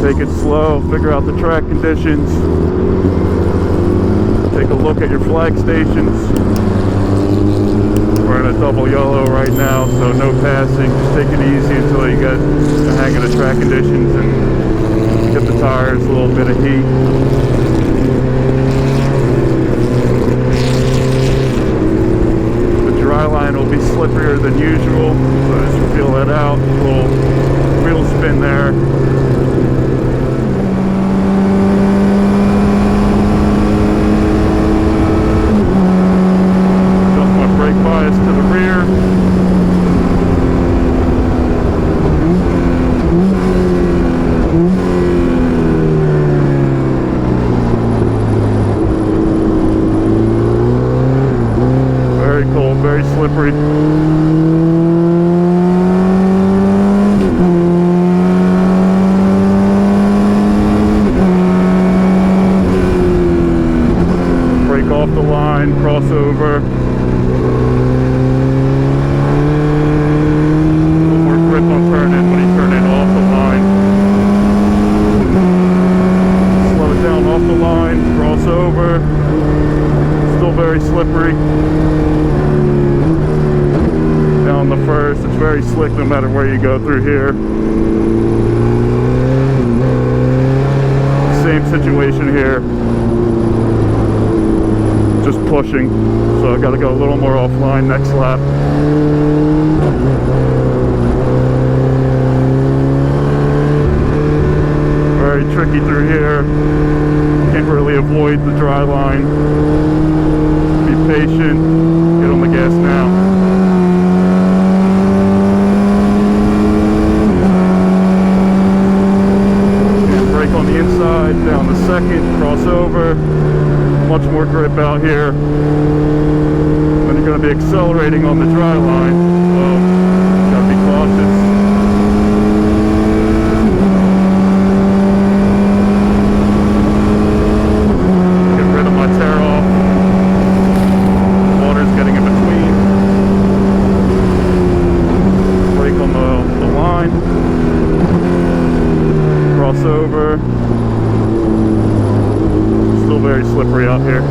Take it slow, figure out the track conditions. Take a look at your flag stations. We're in a double yellow right now, so no passing. Just take it easy until you get the hang of the track conditions and get the tires, a little bit of heat. The dry line will be slipperier than usual, so just feel that out. A little wheel spin there. Bias to the rear. Very cold, very slippery. Brake off the line, crossover. Over, still very slippery. Down the first, it's very slick no matter where you go through here. Same situation here, just pushing, so I got to go a little more offline next lap. Very tricky through here. Can't really avoid the dry line. Be patient. Get on the gas now. And brake on the inside, down the second, crossover. Much more grip out here. Then you're going to be accelerating on the dry line, so gotta be cautious. Over. Still very slippery out here.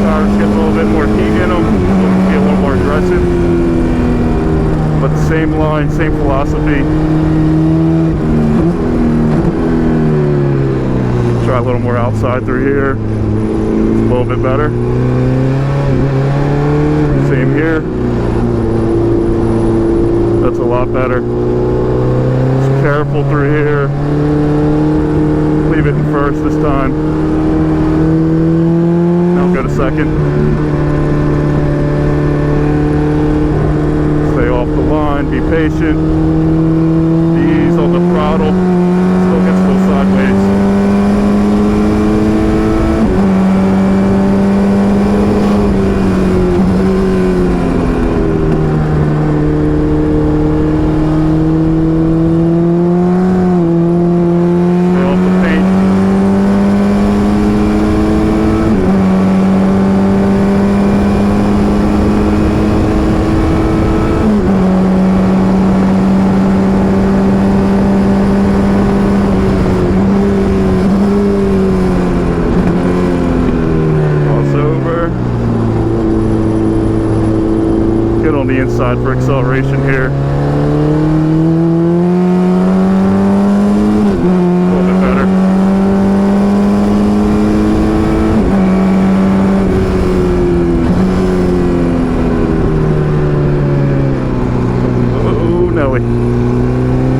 Tires get a little bit more heat in them, be a little more aggressive. But same line, same philosophy. Try a little more outside through here. It's a little bit better. Same here. That's a lot better. Just careful through here. Leave it in first this time. Now go to second. Be patient. Ease on the throttle. Still gets a little sideways. Stay off the paint. On the inside for acceleration here. A little bit better. Oh, Nelly. A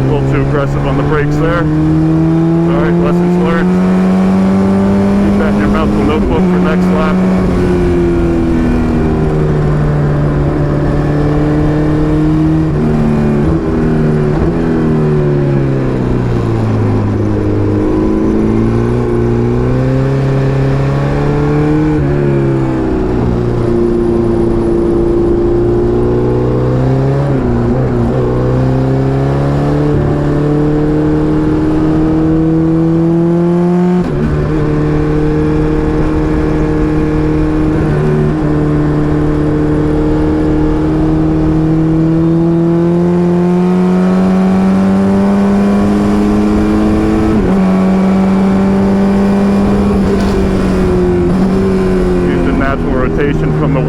little too aggressive on the brakes there. Sorry, lessons learned. Keep that in your mental notebook for next lap.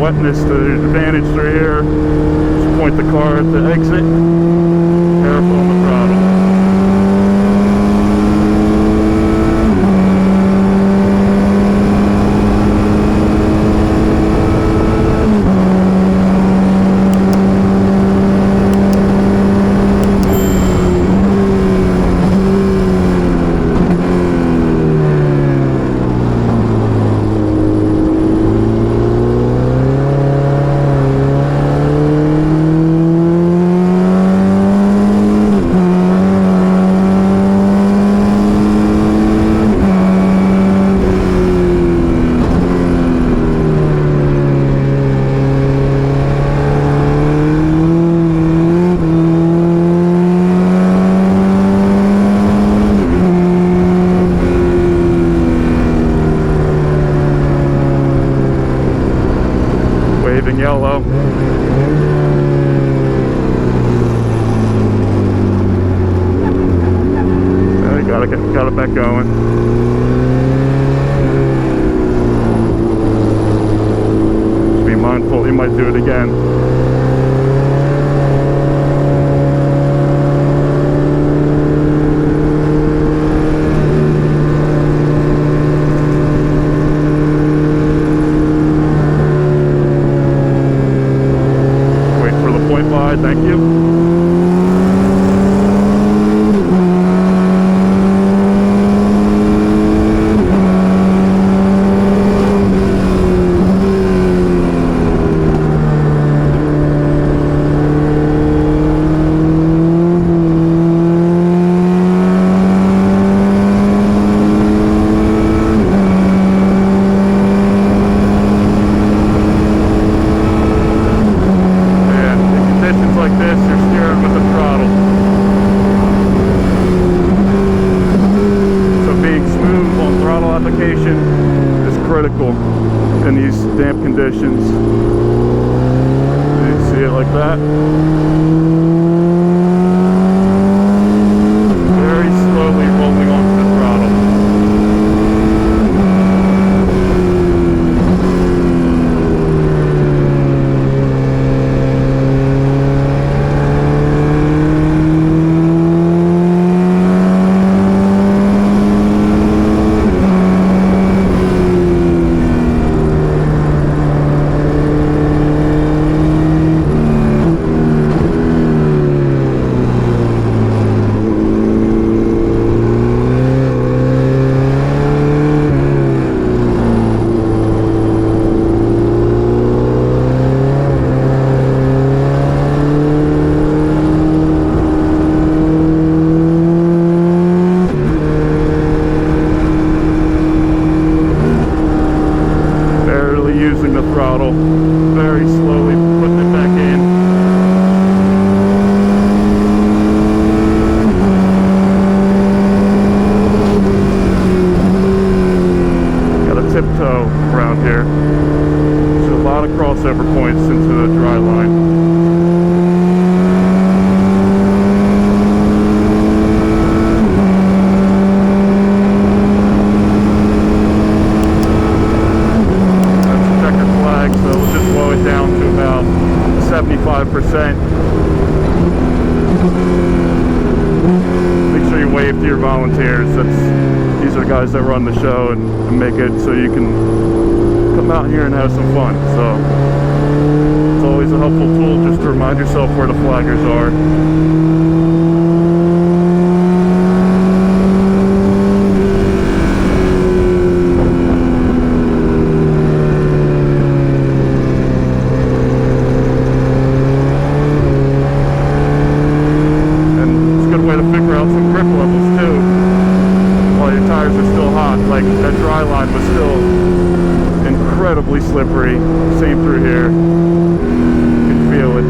wetness to the advantage through here. Just point the car at the exit. Careful on the throttle. Yellow. Got it back going. Just be mindful, you might do it again. Thank you. Is critical in these damp conditions. You see it like that? Very slowly rolling onto the throttle. Using the throttle, very slowly putting it back in. Got a tiptoe around here. There's a lot of crossover points into the dry line. Down to about 75%. Make sure you wave to your volunteers. These are guys that run the show and make it so you can come out here and have some fun. So it's always a helpful tool just to remind yourself where the flaggers are. Like that dry line was still incredibly slippery. Same through here. You can feel it.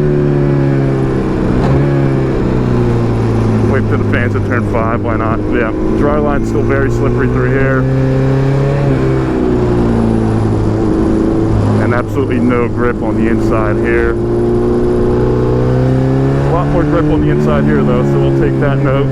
Wait to the fans at turn 5, why not? Yeah, dry line's still very slippery through here. And absolutely no grip on the inside here. A lot more grip on the inside here though, so we'll take that note.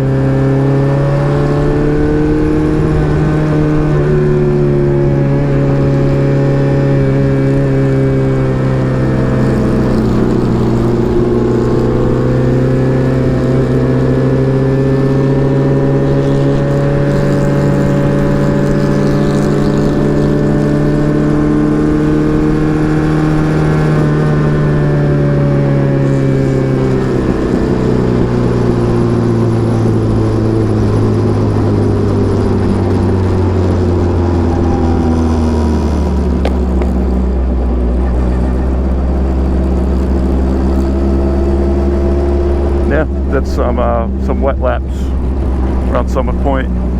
did some wet laps around Summit Point.